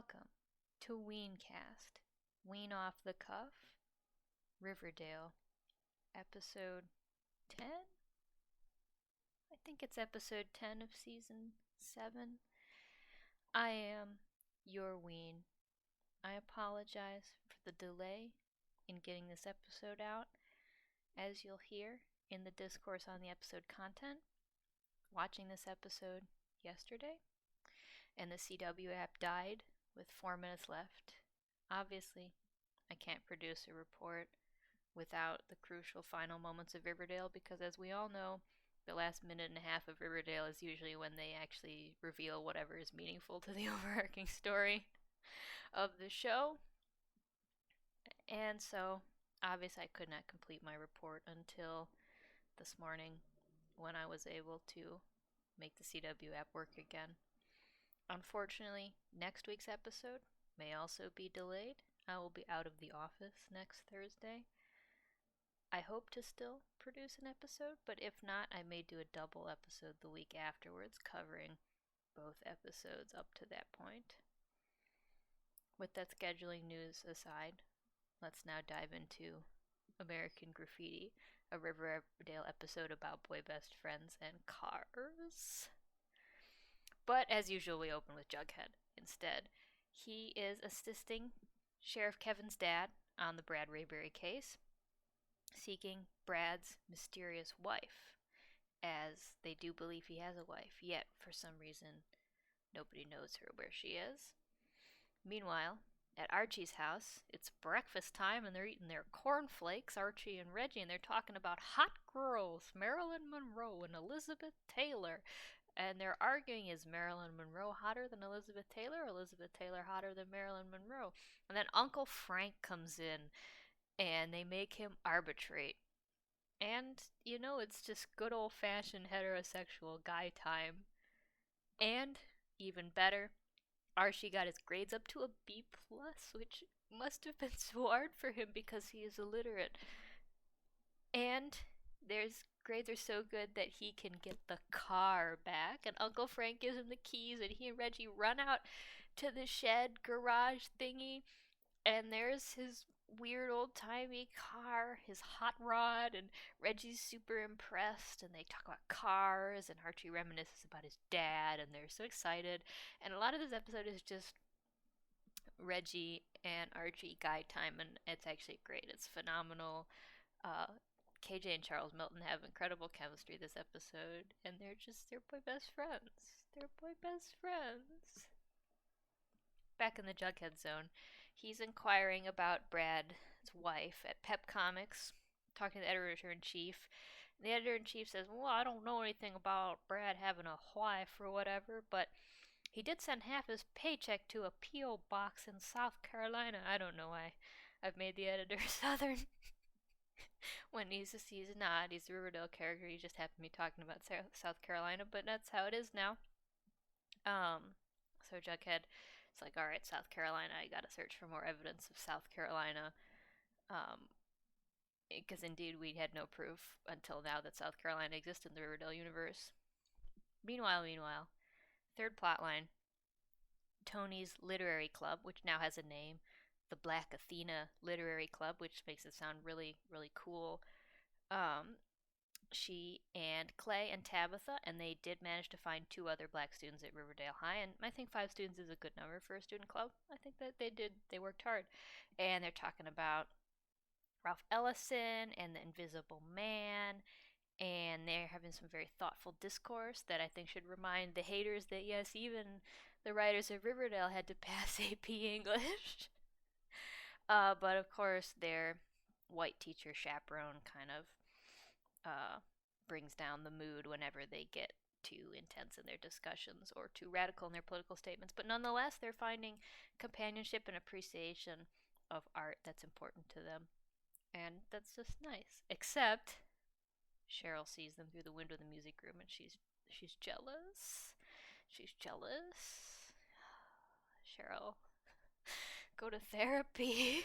welcome to Weencast, Ween Off the Cuff, Riverdale, episode 10? I think it's episode 10 of season 7. I am your Ween. I apologize for the delay in getting this episode out. As you'll hear in the discourse on the episode content, watching this episode yesterday, and the CW app died with 4 minutes left. Obviously, I can't produce a report without the crucial final moments of Riverdale because, as we all know, the last minute and a half of Riverdale is usually when they actually reveal whatever is meaningful to the overarching story of the show. And so, obviously, I could not complete my report until this morning when I was able to make the CW app work again. Unfortunately, next week's episode may also be delayed. I will be out of the office next Thursday. I hope to still produce an episode, but if not, I may do a double episode the week afterwards, covering both episodes up to that point. With that scheduling news aside, let's now dive into American Graffiti, a Riverdale episode about boy best friends and cars. But as usual, we open with Jughead instead. He is assisting Sheriff Kevin's dad on the Brad Rayberry case, seeking Brad's mysterious wife, as they do believe he has a wife, yet for some reason nobody knows where she is. Meanwhile, at Archie's house, it's breakfast time and they're eating their cornflakes, Archie and Reggie, and they're talking about hot girls, Marilyn Monroe and Elizabeth Taylor. And they're arguing, is Marilyn Monroe hotter than Elizabeth Taylor, or Elizabeth Taylor hotter than Marilyn Monroe? And then Uncle Frank comes in and they make him arbitrate. And, it's just good old fashioned heterosexual guy time. And, even better, Archie got his grades up to a B+, which must have been so hard for him because he is illiterate. And there's grades are so good that he can get the car back, and Uncle Frank gives him the keys, and he and Reggie run out to the shed garage thingy, and there's his weird old-timey car, his hot rod, and Reggie's super impressed, and they talk about cars, and Archie reminisces about his dad, and they're so excited. And a lot of this episode is just Reggie and Archie guy time, and it's actually great. It's phenomenal. KJ and Charles Milton have incredible chemistry this episode, and they're boy best friends. They're boy best friends. Back in the Jughead zone, he's inquiring about Brad's wife at Pep Comics, talking to the editor-in-chief. And the editor-in-chief says, well, I don't know anything about Brad having a wife or whatever, but he did send half his paycheck to a P.O. box in South Carolina. I don't know why I've made the editor Southern. When he's not. He's a Riverdale character. He just happened to be talking about South Carolina, but that's how it is now. So Jughead is like, all right, South Carolina, I gotta search for more evidence of South Carolina. Because indeed we had no proof until now that South Carolina exists in the Riverdale universe. Meanwhile, third plotline, Tony's Literary Club, which now has a name, the Black Athena Literary Club, which makes it sound really, really cool. She and Clay and Tabitha, and they did manage to find 2 other black students at Riverdale High, and I think 5 students is a good number for a student club. I think that they worked hard. And they're talking about Ralph Ellison and the Invisible Man, and they're having some very thoughtful discourse that I think should remind the haters that yes, even the writers of Riverdale had to pass AP English. But of course, their white teacher chaperone kind of brings down the mood whenever they get too intense in their discussions or too radical in their political statements. But nonetheless, they're finding companionship and appreciation of art that's important to them. And that's just nice. Except Cheryl sees them through the window of the music room and she's jealous. She's jealous. Cheryl, go to therapy.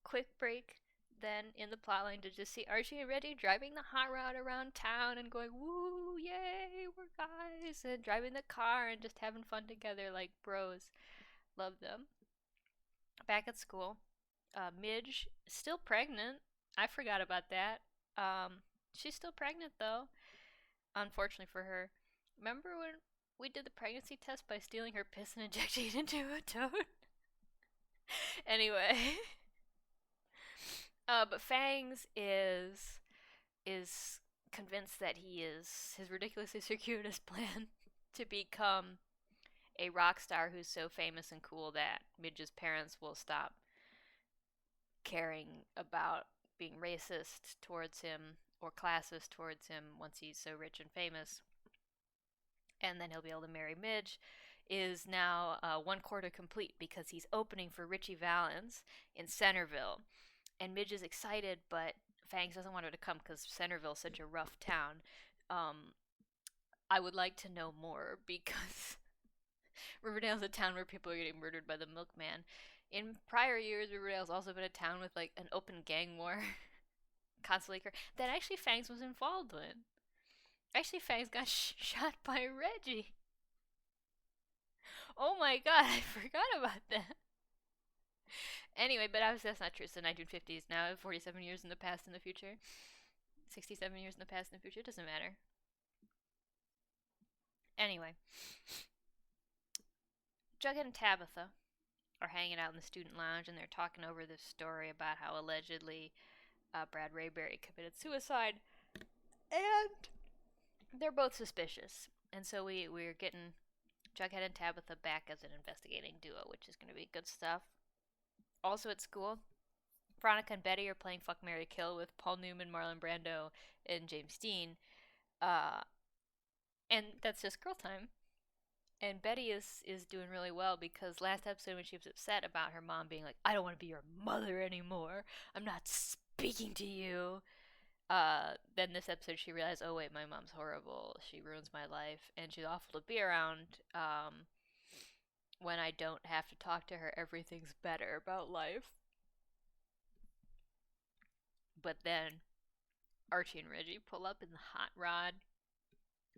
Quick break then in the plotline to just see Archie and Reggie driving the hot rod around town and going, woo, yay, we're guys, and driving the car and just having fun together like bros. Love them. Back at school, Midge still pregnant. I forgot about that. She's still pregnant though, unfortunately for her. Remember when we did the pregnancy test by stealing her piss and injecting it into a toad? Anyway, but Fangs is convinced that he is his ridiculously circuitous plan to become a rock star who's so famous and cool that Midge's parents will stop caring about being racist towards him or classist towards him once he's so rich and famous. And then he'll be able to marry Midge, is now one quarter complete because he's opening for Richie Valens in Centerville. And Midge is excited, but Fangs doesn't want her to come because Centerville's such a rough town. I would like to know more because Riverdale's a town where people are getting murdered by the milkman. In prior years, Riverdale's also been a town with like an open gang war constantly that actually Fangs was involved in. Actually, Fangs got shot by Reggie. Oh my god, I forgot about that. Anyway, but obviously that's not true. It's the 1950s now, 47 years in the past and the future. 67 years in the past and the future, it doesn't matter. Anyway, Jughead and Tabitha are hanging out in the student lounge and they're talking over this story about how allegedly Brad Rayberry committed suicide. And they're both suspicious. And so we're getting Jughead and Tabitha back as an investigating duo, which is going to be good stuff. Also at school, Veronica and Betty are playing Fuck, Marry, Kill with Paul Newman, Marlon Brando, and James Dean. And that's just girl time. And Betty is doing really well because last episode when she was upset about her mom being like, I don't want to be your mother anymore. I'm not speaking to you. Then this episode she realized, oh wait, my mom's horrible. She ruins my life and she's awful to be around. When I don't have to talk to her, everything's better about life. But then Archie and Reggie pull up in the hot rod,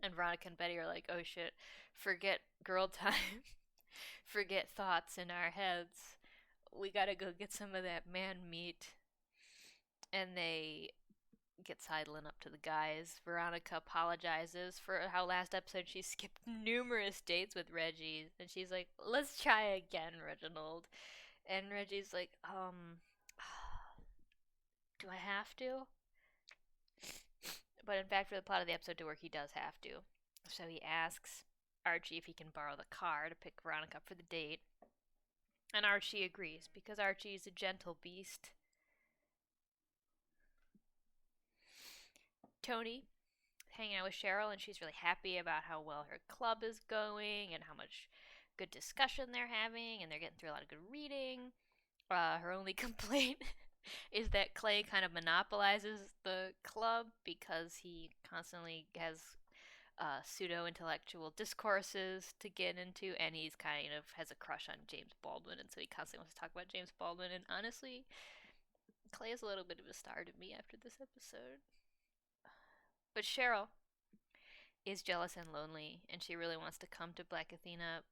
and Veronica and Betty are like, oh shit, forget girl time. Forget thoughts in our heads. We gotta go get some of that man meat. And they get sidling up to the guys. Veronica apologizes for how last episode she skipped numerous dates with Reggie. And she's like, let's try again, Reginald. And Reggie's like, do I have to? But in fact, for the plot of the episode to work, he does have to. So he asks Archie if he can borrow the car to pick Veronica up for the date. And Archie agrees because Archie is a gentle beast. Tony hanging out with Cheryl, and she's really happy about how well her club is going and how much good discussion they're having, and they're getting through a lot of good reading. Her only complaint is that Clay kind of monopolizes the club because he constantly has pseudo-intellectual discourses to get into, and he's kind of has a crush on James Baldwin, and so he constantly wants to talk about James Baldwin, and honestly, Clay is a little bit of a star to me after this episode. But Cheryl is jealous and lonely, and she really wants to come to Black Athena,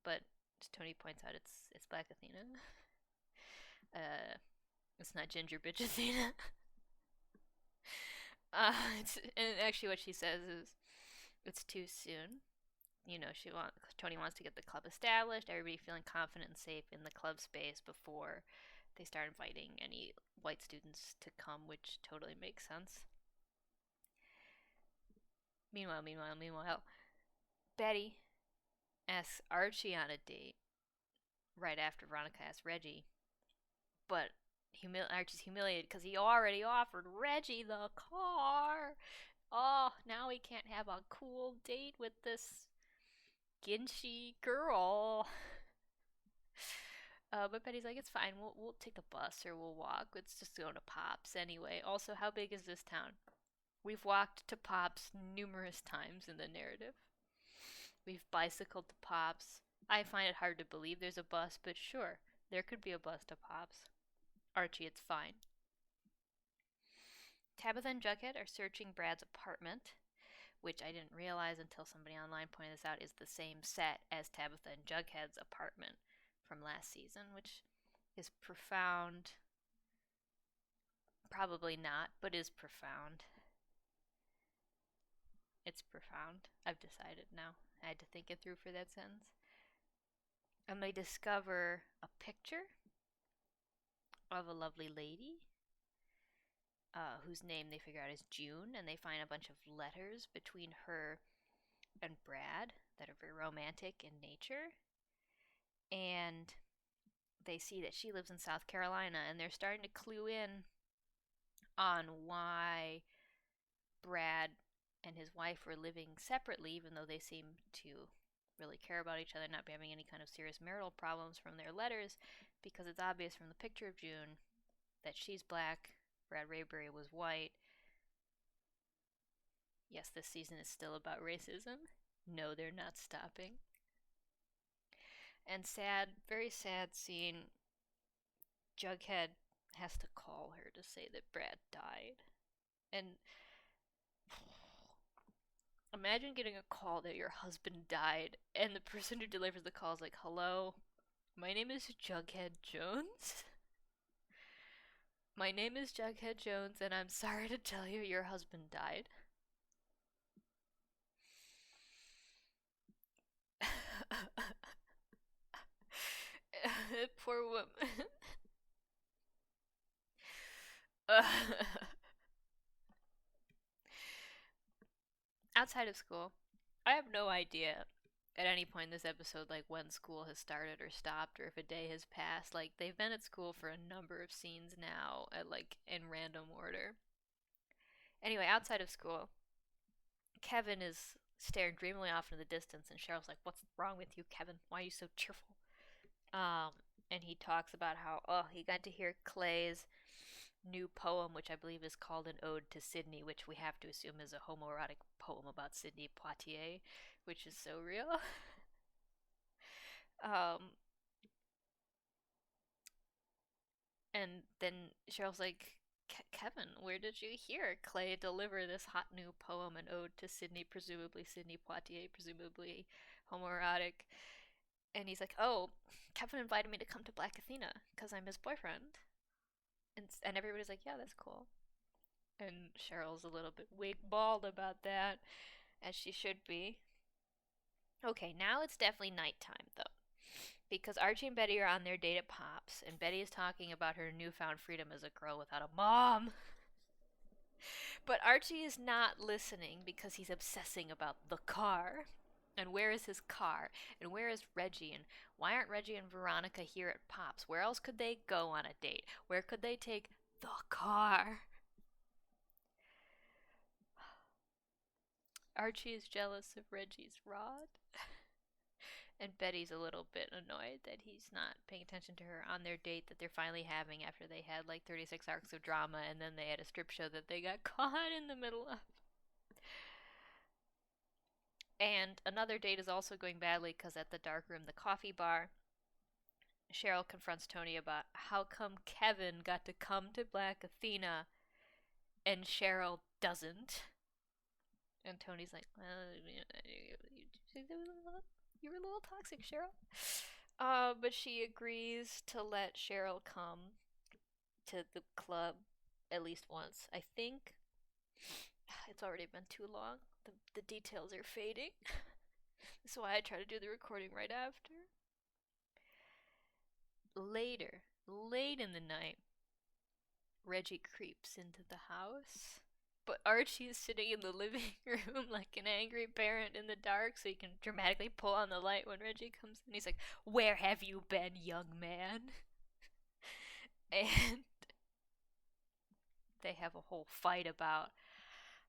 but as Tony points out, it's Black Athena. It's not Ginger Bitch Athena. And actually what she says is, it's too soon. You know, Tony wants to get the club established, everybody feeling confident and safe in the club space before they start inviting any white students to come, which totally makes sense. Meanwhile, Betty asks Archie on a date right after Veronica asks Reggie, but Archie's humiliated because he already offered Reggie the car. Oh, now he can't have a cool date with this Ginchy girl. But Betty's like, it's fine. We'll take the bus or we'll walk. Let's just go to Pops anyway. Also, how big is this town? We've walked to Pops numerous times in the narrative. We've bicycled to Pops. I find it hard to believe there's a bus, but sure, there could be a bus to Pops. Archie, it's fine. Tabitha and Jughead are searching Brad's apartment, which I didn't realize until somebody online pointed this out is the same set as Tabitha and Jughead's apartment from last season, which is profound. Probably not, but is profound. It's profound. I've decided now. I had to think it through for that sentence. And they discover a picture of a lovely lady whose name they figure out is June, and they find a bunch of letters between her and Brad that are very romantic in nature. And they see that she lives in South Carolina, and they're starting to clue in on why Brad and his wife were living separately, even though they seem to really care about each other, not having any kind of serious marital problems from their letters, because it's obvious from the picture of June that she's black, Brad Rayberry was white. Yes, this season is still about racism. No, they're not stopping. And sad, very sad scene, Jughead has to call her to say that Brad died. And imagine getting a call that your husband died, and the person who delivers the call is like, "Hello, my name is Jughead Jones. My name is Jughead Jones, and I'm sorry to tell you your husband died." Poor woman. Outside of school, I have no idea at any point in this episode, like when school has started or stopped, or if a day has passed. Like they've been at school for a number of scenes now, at like in random order. Anyway, outside of school, Kevin is staring dreamily off into the distance, and Cheryl's like, "What's wrong with you, Kevin? Why are you so cheerful?" Um, and he talks about how he got to hear Clay's new poem, which I believe is called an ode to Sydney, which we have to assume is a homoerotic poem about Sydney Poitier, which is so real. um, and then Cheryl's like, Kevin, where did you hear Clay deliver this hot new poem, an ode to Sydney, presumably Sydney Poitier, presumably homoerotic? And he's like, oh, Kevin invited me to come to Black Athena because I'm his boyfriend. And everybody's like, yeah, that's cool. And Cheryl's a little bit wig-balled about that, as she should be. Okay, now it's definitely nighttime, though. Because Archie and Betty are on their date at Pop's, and Betty is talking about her newfound freedom as a girl without a mom. But Archie is not listening because he's obsessing about the car. And where is his car? And where is Reggie? And why aren't Reggie and Veronica here at Pop's? Where else could they go on a date? Where could they take the car? Archie is jealous of Reggie's rod. And Betty's a little bit annoyed that he's not paying attention to her on their date that they're finally having after they had like 36 arcs of drama, and then they had a strip show that they got caught in the middle of. And another date is also going badly because at the dark room, the coffee bar, Cheryl confronts Tony about how come Kevin got to come to Black Athena and Cheryl doesn't. And Tony's like, well, you were a little toxic, Cheryl. But she agrees to let Cheryl come to the club at least once. I think it's already been too long. The details are fading. That's why I try to do the recording right after. Later, late in the night, Reggie creeps into the house. But Archie is sitting in the living room like an angry parent in the dark, so he can dramatically pull on the light when Reggie comes in. He's like, where have you been, young man? And they have a whole fight about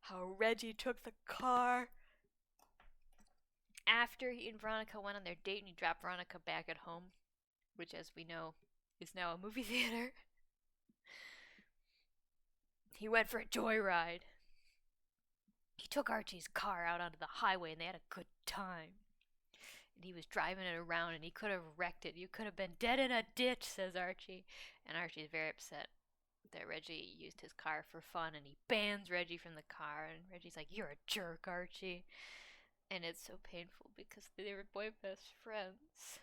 how Reggie took the car after he and Veronica went on their date, and he dropped Veronica back at home, which, as we know, is now a movie theater. He went for a joyride. He took Archie's car out onto the highway and they had a good time. And he was driving it around and he could have wrecked it. You could have been dead in a ditch, says Archie. And Archie's very upset that Reggie used his car for fun, and he bans Reggie from the car, and Reggie's like, "You're a jerk, Archie." And it's so painful because they were boy best friends.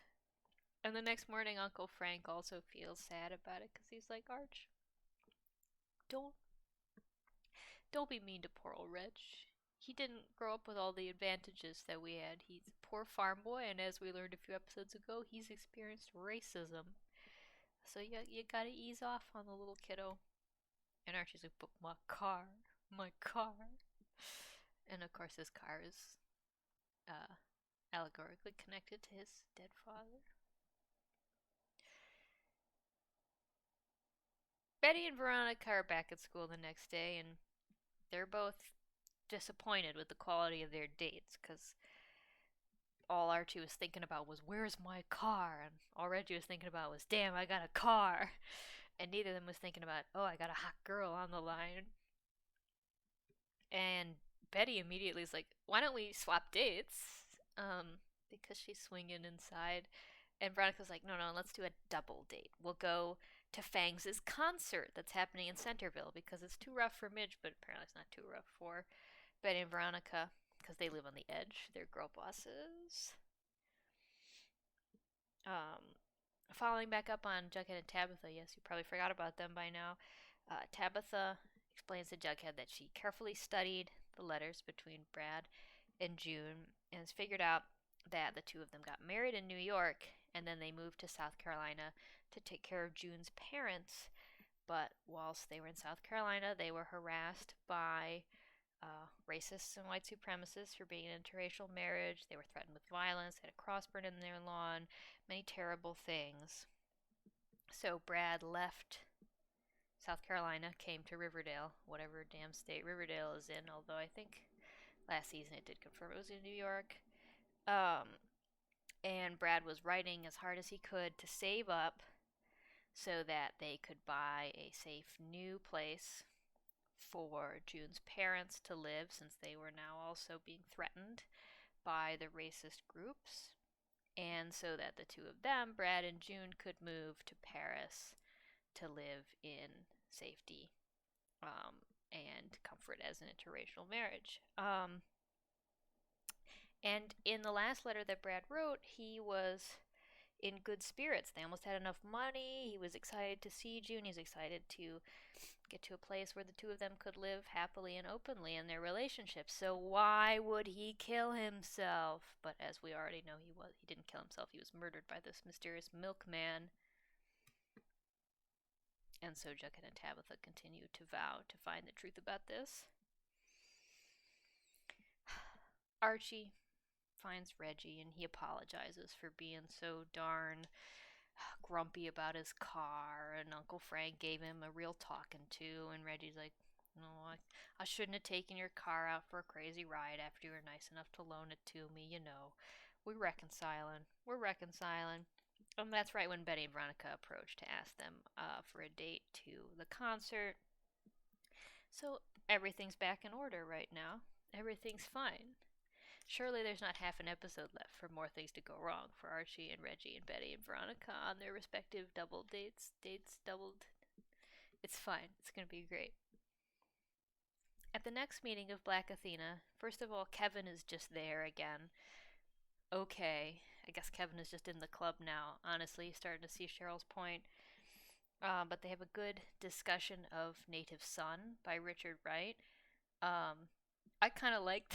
And the next morning, Uncle Frank also feels sad about it because he's like, "Arch, don't don't be mean to poor old Reg. He didn't grow up with all the advantages that we had. He's a poor farm boy, and as we learned a few episodes ago, he's experienced racism. So you gotta ease off on the little kiddo." And Archie's like, "But my car." And of course, his car is uh, allegorically connected to his dead father. Betty and Veronica are back at school the next day, and they're both disappointed with the quality of their dates because all Archie was thinking about was, "Where's my car?" And all Reggie was thinking about was, "Damn, I got a car." And neither of them was thinking about, "Oh, I got a hot girl on the line." And Betty immediately is like, "Why don't we swap dates?" Because she's swinging inside. And Veronica's like, "No, no, let's do a double date. We'll go to Fangs' concert that's happening in Centerville because it's too rough for Midge, but apparently it's not too rough for Betty and Veronica because they live on the edge. They're girl bosses." Um, Following back up on Jughead and Tabitha, yes, you probably forgot about them by now. Tabitha explains to Jughead that she carefully studied the letters between Brad and June and has figured out that the two of them got married in New York and then they moved to South Carolina to take care of June's parents. But whilst they were in South Carolina, they were harassed by racists and white supremacists for being in an interracial marriage. They were threatened with violence, had a cross burned in their lawn, many terrible things. So Brad left South Carolina, came to Riverdale, whatever damn state Riverdale is in, although I think last season it did confirm it was in New York. Um, and Brad was writing as hard as he could to save up so that they could buy a safe new place for June's parents to live since they were now also being threatened by the racist groups, and so that the two of them, Brad and June, could move to Paris to live in safety um, and comfort as an interracial marriage. And in the last letter that Brad wrote, he was in good spirits. They almost had enough money. He was excited to see June. He was excited to get to a place where the two of them could live happily and openly in their relationship. So why would he kill himself? But as we already know, he didn't kill himself. He was murdered by this mysterious milkman. And so Jughead and Tabitha continue to vow to find the truth about this. Archie finds Reggie and he apologizes for being so darn grumpy about his car, and Uncle Frank gave him a real talking to, and Reggie's like, "No, I shouldn't have taken your car out for a crazy ride after you were nice enough to loan it to me, you know. We're reconciling. We're reconciling." And that's right when Betty and Veronica approached to ask them for a date to the concert. So everything's back in order right now. Everything's fine. Surely there's not half an episode left for more things to go wrong for Archie and Reggie and Betty and Veronica on their respective double dates. Dates doubled. It's fine. It's going to be great. At the next meeting of Black Athena, first of all, Kevin is just there again. Okay, I guess Kevin is just in the club now. Honestly, starting to see Cheryl's point. But they have a good discussion of Native Son by Richard Wright. Um, I kind of like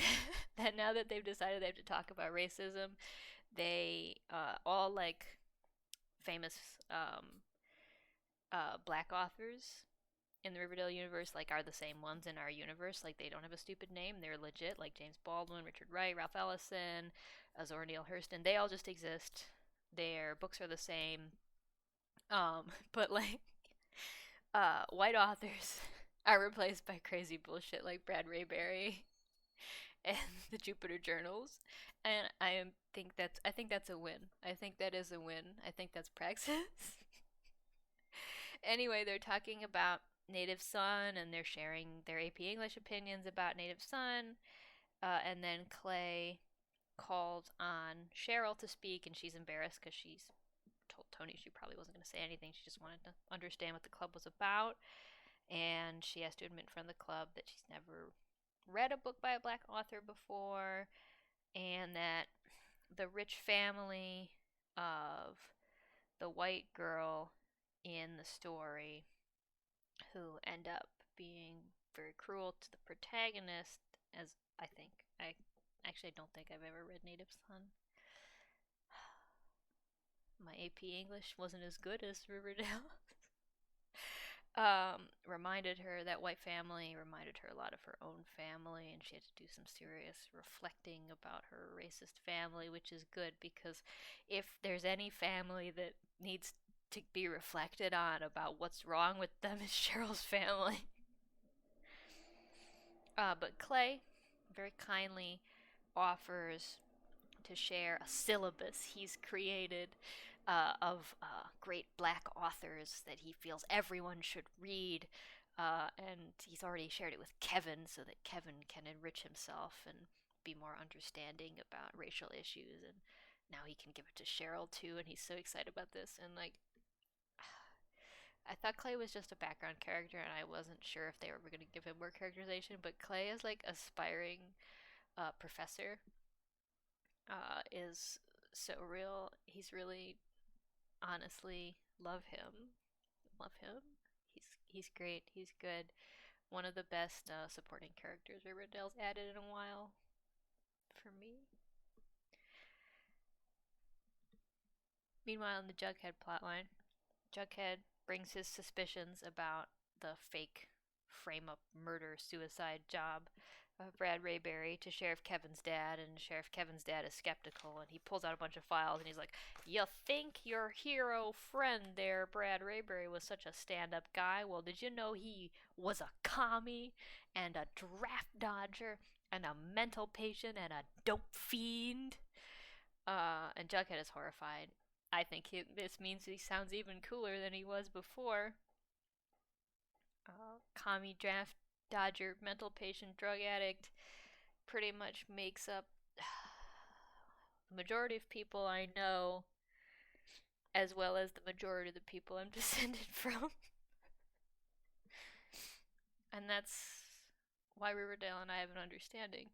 that now that they've decided they have to talk about racism. They all like famous um, black authors in the Riverdale universe like are the same ones in our universe. Like they don't have a stupid name. They're legit, like James Baldwin, Richard Wright, Ralph Ellison, Zora Neale Hurston. They all just exist. Their books are the same. But like white authors are replaced by crazy bullshit like Brad Rayberry and the Jupiter Journals. And I think that's a win. I think that is a win. I think that's praxis. Anyway, they're talking about Native Son and they're sharing their AP English opinions about Native Son. And then Clay called on Cheryl to speak, and she's embarrassed because she's told Tony she probably wasn't going to say anything. She just wanted to understand what the club was about. and she has to admit in front of the club that she's never read a book by a black author before, and that the rich family of the white girl in the story, who end up being very cruel to the protagonist, as I think. I actually don't think I've ever read Native Son. My AP English wasn't as good as Riverdale. Reminded her, that white family reminded her a lot of her own family, and she had to do some serious reflecting about her racist family, which is good because if there's any family that needs to be reflected on about what's wrong with them, is Cheryl's family. But Clay very kindly offers to share a syllabus he's created of great black authors that he feels everyone should read. And he's already shared it with Kevin so that Kevin can enrich himself and be more understanding about racial issues. And now he can give it to Cheryl too, and he's so excited about this. And like, I thought Clay was just a background character, and I wasn't sure if they were going to give him more characterization. But Clay is like aspiring professor, is so real. He's really, honestly, love him. Love him. He's great. He's good. One of the best supporting characters Riverdale's added in a while for me. Meanwhile, in the Jughead plotline, Jughead brings his suspicions about the fake frame up murder suicide job of Brad Rayberry to Sheriff Kevin's dad, and Sheriff Kevin's dad is skeptical, and he pulls out a bunch of files and he's like, "You think your hero friend there, Brad Rayberry, was such a stand up guy? Well, did you know he was a commie and a draft dodger and a mental patient and a dope fiend?" And Jughead is horrified. I think this means he sounds even cooler than he was before. Commie, draft dodger, mental patient, drug addict pretty much makes up the majority of people I know, as well as the majority of the people I'm descended from. And that's why Riverdale and I have an understanding.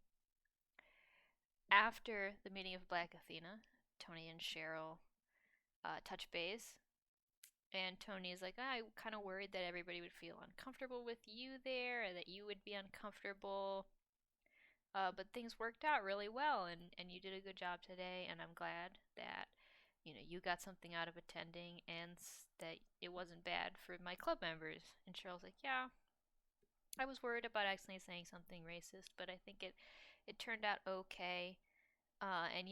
After the meeting of Black Athena, Tony and Cheryl touch base, and Tony is like, "I'm kind of worried that everybody would feel uncomfortable with you there, and that you would be uncomfortable. But things worked out really well, and you did a good job today, and I'm glad that you got something out of attending, and that it wasn't bad for my club members." And Cheryl's like, "Yeah, I was worried about accidentally saying something racist, but I think it turned out okay. And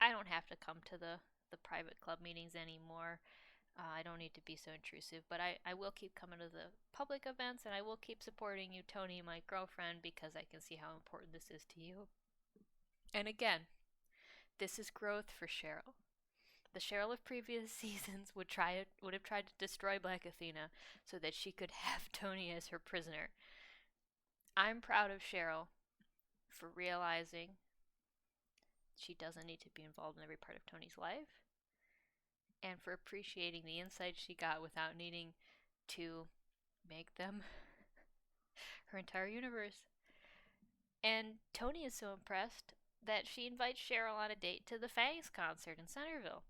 I don't have to come to the private club meetings anymore. I don't need to be so intrusive, but I will keep coming to the public events, and I will keep supporting you, Tony, my girlfriend, because I can see how important this is to you." And again, this is growth for Cheryl. The Cheryl of previous seasons would have tried to destroy Black Athena so that she could have Tony as her prisoner. I'm proud of Cheryl for realizing she doesn't need to be involved in every part of Tony's life, and for appreciating the insights she got without needing to make them her entire universe. And Tony is so impressed that she invites Cheryl on a date to the Fangs concert in Centerville,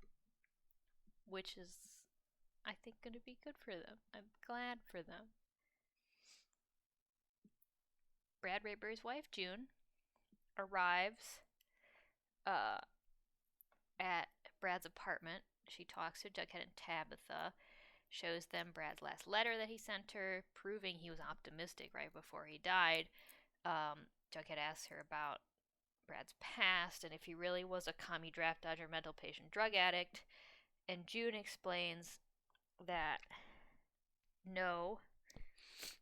which is, I think, going to be good for them. I'm glad for them. Brad Rayberry's wife, June, arrives uh, at Brad's apartment. She talks to Jughead and Tabitha, shows them Brad's last letter that he sent her, proving he was optimistic right before he died. Jughead asks her about Brad's past and if he really was a commie draft dodger, mental patient, drug addict. And June explains that no,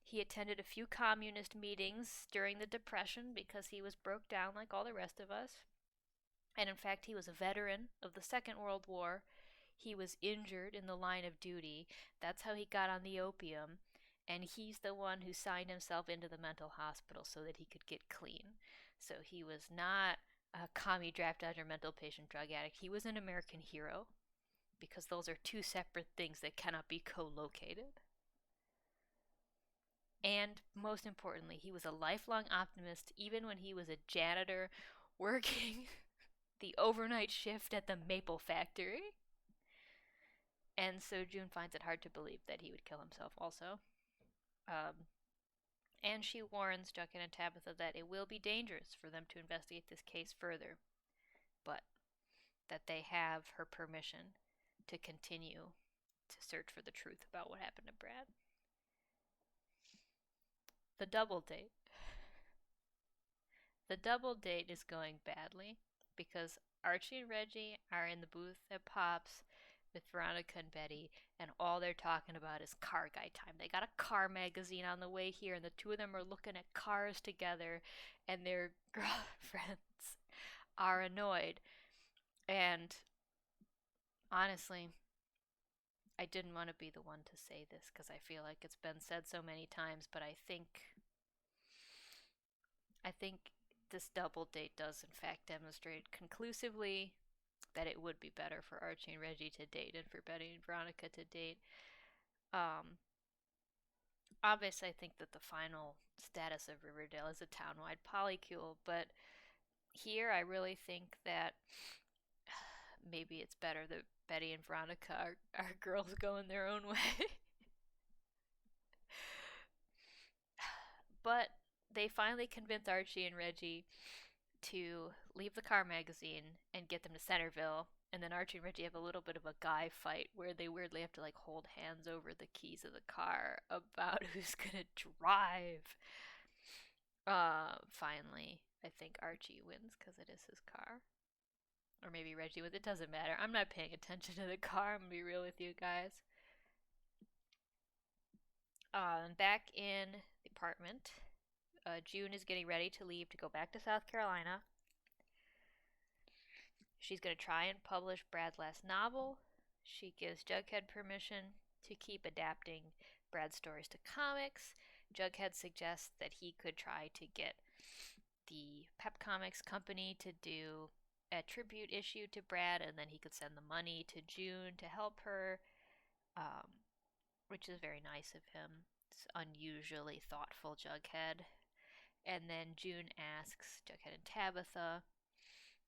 he attended a few communist meetings during the Depression because he was broke down like all the rest of us. And in fact, he was a veteran of the Second World War. He was injured in the line of duty. That's how he got on the opium. And he's the one who signed himself into the mental hospital so that he could get clean. So he was not a commie draft dodger, mental patient, drug addict. He was an American hero, because those are two separate things that cannot be co-located. And most importantly, he was a lifelong optimist even when he was a janitor working the overnight shift at the maple factory. And so June finds it hard to believe that he would kill himself also. Um, and she warns Jughead and Tabitha that it will be dangerous for them to investigate this case further, but that they have her permission to continue to search for the truth about what happened to Brad. The double date. The double date is going badly because Archie and Reggie are in the booth at Pops with Veronica and Betty, and all they're talking about is car guy time. They got a car magazine on the way here, and the two of them are looking at cars together, and their girlfriends are annoyed. And honestly, I didn't want to be the one to say this because I feel like it's been said so many times, but I think this double date does in fact demonstrate conclusively that it would be better for Archie and Reggie to date and for Betty and Veronica to date. Um, Obviously, I think that the final status of Riverdale is a town-wide polycule, but here I really think that maybe it's better that Betty and Veronica are girls going their own way. But they finally convince Archie and Reggie to leave the car magazine and get them to Centerville. And then Archie and Reggie have a little bit of a guy fight where they weirdly have to like hold hands over the keys of the car about who's gonna drive. Finally, I think Archie wins because it is his car. Or maybe Reggie wins. It doesn't matter. I'm not paying attention to the car. I'm gonna be real with you guys. Back in the apartment, June is getting ready to leave to go back to South Carolina. She's going to try and publish Brad's last novel. She gives Jughead permission to keep adapting Brad's stories to comics. Jughead suggests that he could try to get the Pep Comics company to do a tribute issue to Brad, and then he could send the money to June to help her, um, which is very nice of him. It's unusually thoughtful, Jughead. And then June asks Jughead and Tabitha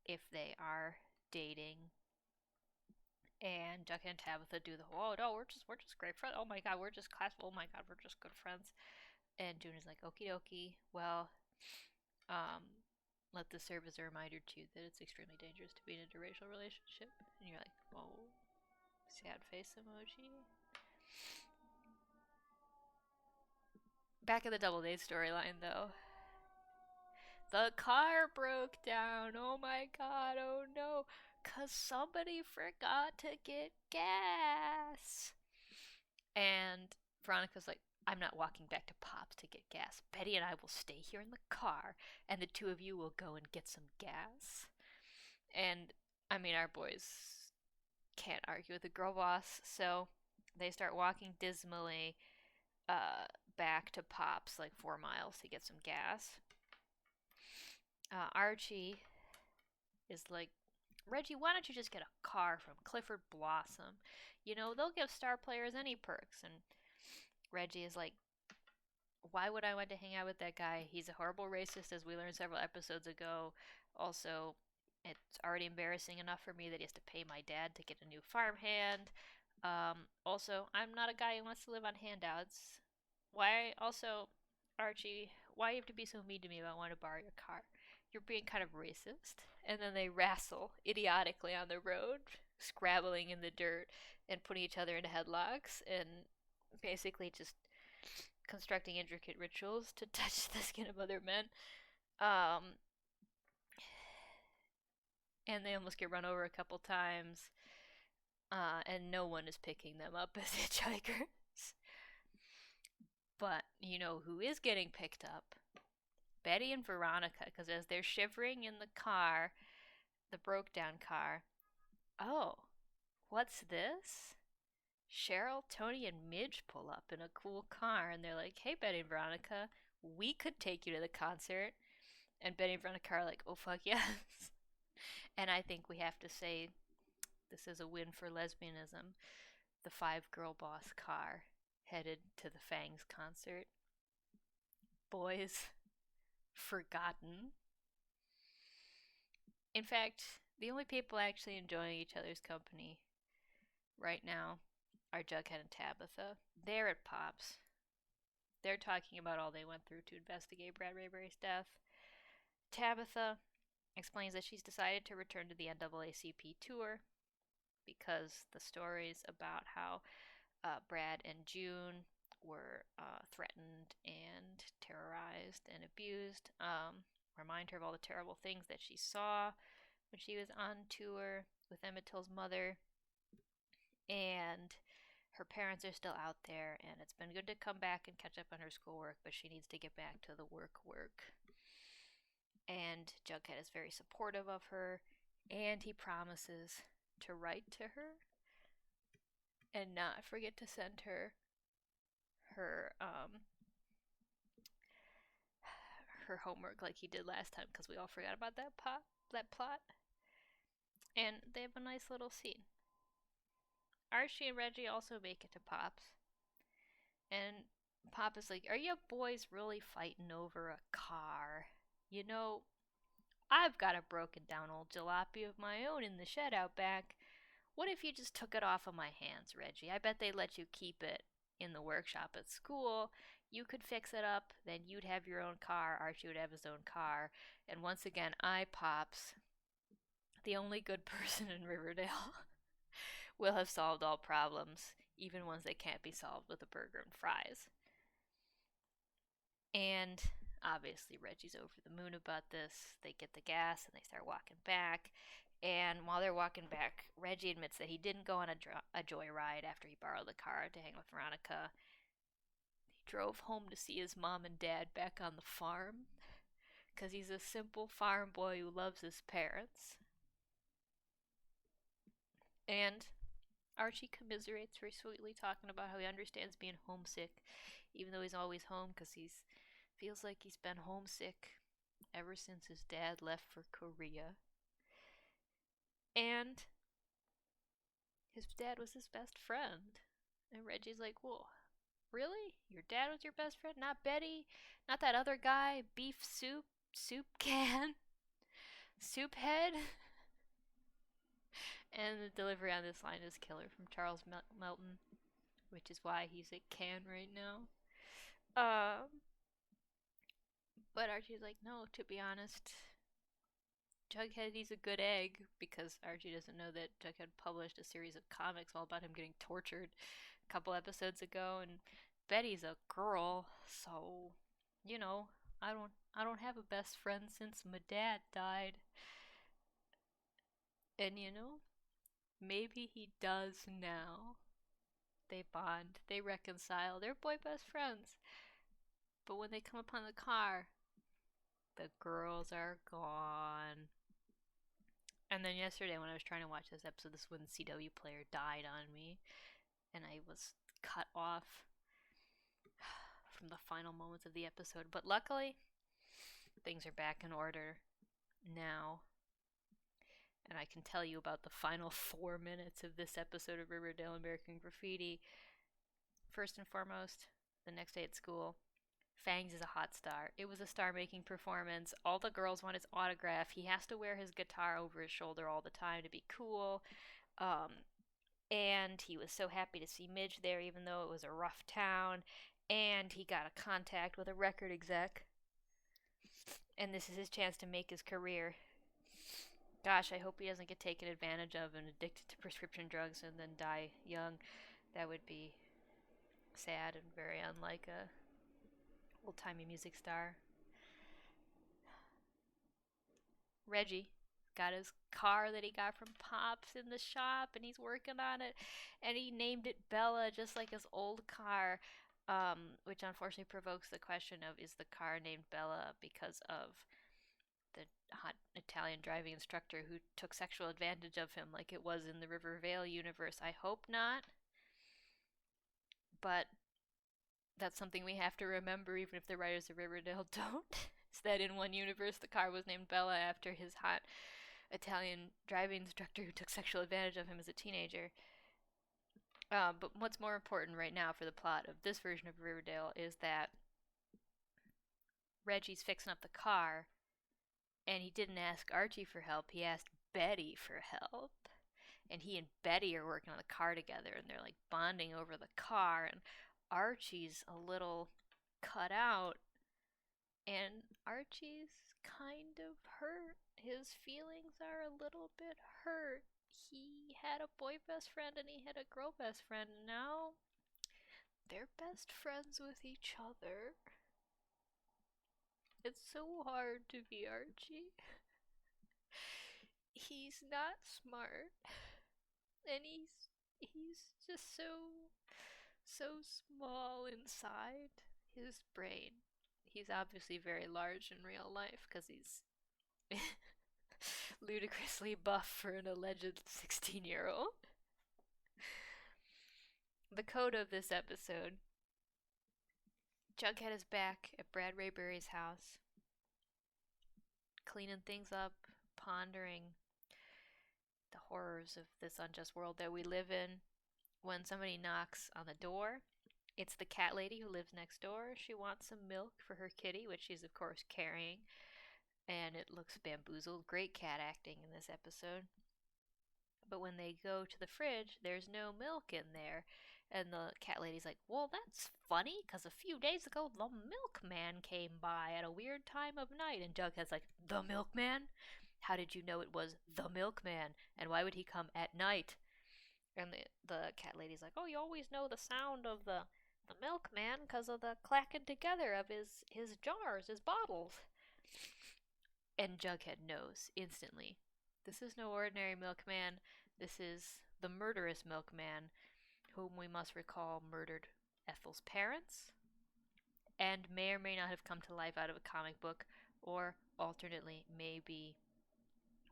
if they are dating, and Jughead and Tabitha do the whole, oh no, we're just great friends. Oh my god, we're just class. Oh my god, we're just good friends. And June is like, okie dokie. Well, um, let this serve as a reminder too that it's extremely dangerous to be in a interracial relationship. And you're like, oh, sad face emoji. Back in the Double Date storyline though, the car broke down. Oh my god, oh no. Cause somebody forgot to get gas. And Veronica's like, I'm not walking back to Pop's to get gas. Betty and I will stay here in the car, and the two of you will go and get some gas. And, I mean, our boys can't argue with the girl boss, so they start walking dismally uh, back to Pop's, like 4 miles, to get some gas. Archie is like, Reggie, why don't you just get a car from Clifford Blossom? You know, they'll give star players any perks. And Reggie is like, why would I want to hang out with that guy? He's a horrible racist, as we learned several episodes ago. Also, it's already embarrassing enough for me that he has to pay my dad to get a new farmhand. Also, I'm not a guy who wants to live on handouts. Why, also, Archie, why do you have to be so mean to me about wanting to borrow your car? You're being kind of racist. And then they wrestle idiotically on the road, scrabbling in the dirt and putting each other into headlocks and basically just constructing intricate rituals to touch the skin of other men. Um, and they almost get run over a couple times, and no one is picking them up as hitchhikers. But you know who is getting picked up? Betty and Veronica, because as they're shivering in the car, the broke down car, oh, what's this? Cheryl, Tony, and Midge pull up in a cool car, and they're like, hey, Betty and Veronica, we could take you to the concert. And Betty and Veronica are like, oh, fuck yes. And I think we have to say this is a win for lesbianism. The 5 girl boss car headed to the Fangs concert. boys forgotten. In fact, the only people actually enjoying each other's company right now are Jughead and Tabitha. They're at Pops. They're talking about all they went through to investigate Brad Rayberry's death. Tabitha explains that she's decided to return to the NAACP tour because the stories about how Brad and June were threatened and terrorized and abused remind her of all the terrible things that she saw when she was on tour with Emmett Till's mother. And her parents are still out there, and it's been good to come back and catch up on her schoolwork, but she needs to get back to the work. And Jughead is very supportive of her, and he promises to write to her and not forget to send her her homework like he did last time, because we all forgot about that plot. And they have a nice little scene. Archie and Reggie also make it to Pops, and Pop is like, "Are you boys really fighting over a car? You know, I've got a broken down old jalopy of my own in the shed out back. What if you just took it off of my hands, Reggie? I bet they'd let you keep it in the workshop at school. You could fix it up, then you'd have your own car, Archie would have his own car, and once again, I, Pops, the only good person in Riverdale, will have solved all problems, even ones that can't be solved with a burger and fries." And obviously, Reggie's over the moon about this. They get the gas and they start walking back. And while they're walking back, Reggie admits that he didn't go on a joyride after he borrowed the car to hang with Veronica. He drove home to see his mom and dad back on the farm because he's a simple farm boy who loves his parents. And Archie commiserates very sweetly, talking about how he understands being homesick, even though he's always home, because he feels like he's been homesick ever since his dad left for Korea. And his dad was his best friend. And Reggie's like, "Whoa, really? Your dad was your best friend? Not Betty? Not that other guy? Beef soup? Soup can? Soup head?" And the delivery on this line is killer from Charles Melton, which is why he's at Cannes right now. But Archie's like, "No, to be honest, Jughead, he's a good egg," because Archie doesn't know that Jughead published a series of comics all about him getting tortured a couple episodes ago, and Betty's a girl, so you know, I don't have a best friend since my dad died. And maybe he does now. They bond, they reconcile, they're boy best friends. But when they come upon the car, the girls are gone. And then yesterday, when I was trying to watch this episode, this wooden CW player died on me, and I was cut off from the final moments of the episode. But luckily, things are back in order now, and I can tell you about the final 4 minutes of this episode of Riverdale American Graffiti. First and foremost, the next day at school, Fangs is a hot star. It was a star-making performance. All the girls want his autograph. He has to wear his guitar over his shoulder all the time to be cool. And he was so happy to see Midge there, even though it was a rough town. And he got a contact with a record exec. And this is his chance to make his career. Gosh, I hope he doesn't get taken advantage of and addicted to prescription drugs and then die young. That would be sad and very unlike a old-timey music star. Reggie got his car that he got from Pops in the shop, and he's working on it, and he named it Bella, just like his old car, which unfortunately provokes the question of, is the car named Bella because of the hot Italian driving instructor who took sexual advantage of him like it was in the Riverdale universe? I hope not, but that's something we have to remember, even if the writers of Riverdale don't. Is that in one universe the car was named Bella after his hot Italian driving instructor who took sexual advantage of him as a teenager. But what's more important right now for the plot of this version of Riverdale is that Reggie's fixing up the car, and he didn't ask Archie for help, he asked Betty for help. And he and Betty are working on the car together, and they're like bonding over the car, and Archie's a little cut out, and Archie's kind of hurt. His feelings are a little bit hurt. He had a boy best friend and he had a girl best friend, and now they're best friends with each other. It's so hard to be Archie. He's not smart, and he's just so small inside his brain. He's obviously very large in real life because he's ludicrously buff for an alleged 16-year-old. The code of this episode: Jughead is back at Brad Rayberry's house, cleaning things up, pondering the horrors of this unjust world that we live in, when somebody knocks on the door. It's the cat lady who lives next door. She wants some milk for her kitty, which she's, of course, carrying, and it looks bamboozled. Great cat acting in this episode. But when they go to the fridge, there's no milk in there. And the cat lady's like, well, that's funny, because a few days ago, the milkman came by at a weird time of night. And Jughead's like, the milkman? How did you know it was the milkman? And why would he come at night? And the cat lady's like, oh, you always know the sound of the milkman because of the clacking together of his jars, his bottles. And Jughead knows instantly. This is no ordinary milkman. This is the murderous milkman, whom we must recall murdered Ethel's parents, and may or may not have come to life out of a comic book, or alternately, may be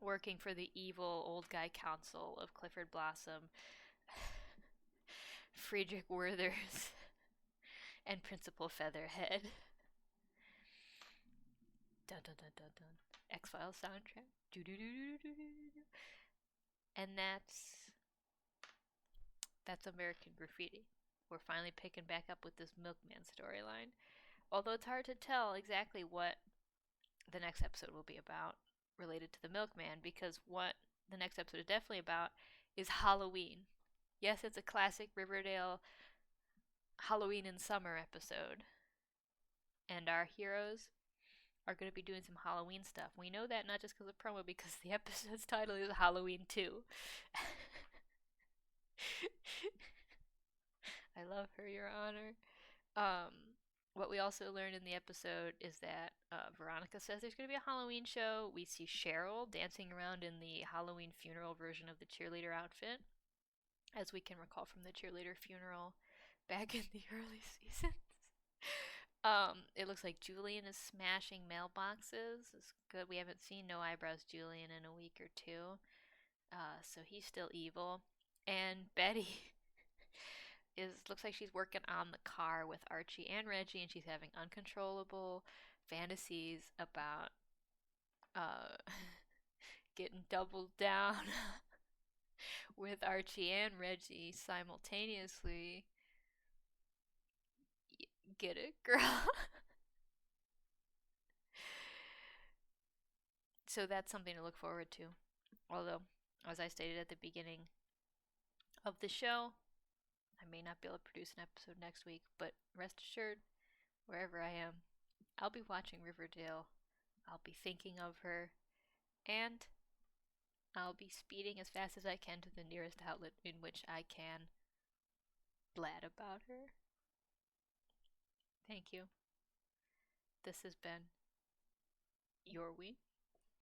working for the evil old guy council of Clifford Blossom, Friedrich Werthers, and Principal Featherhead. Dun dun dun dun dun. X-Files soundtrack. And that's American Graffiti. We're finally picking back up with this milkman storyline. Although it's hard to tell exactly what the next episode will be about related to the milkman, because what the next episode is definitely about is Halloween. Yes, it's a classic Riverdale Halloween in summer episode. And our heroes are going to be doing some Halloween stuff. We know that not just because of promo, because the episode's title is Halloween 2. I love her, Your Honor. What we also learned in the episode is that Veronica says there's going to be a Halloween show. We see Cheryl dancing around in the Halloween funeral version of the cheerleader outfit, as we can recall from the cheerleader funeral back in the early seasons. It looks like Julian is smashing mailboxes. It's good. We haven't seen No Eyebrows Julian in a week or two. So he's still evil. And Betty looks like she's working on the car with Archie and Reggie, and she's having uncontrollable fantasies about getting doubled down with Archie and Reggie simultaneously. Get it, girl? So that's something to look forward to. Although, as I stated at the beginning of the show, I may not be able to produce an episode next week, but rest assured, wherever I am, I'll be watching Riverdale, I'll be thinking of her, and I'll be speeding as fast as I can to the nearest outlet in which I can blab about her. Thank you. This has been your Ween.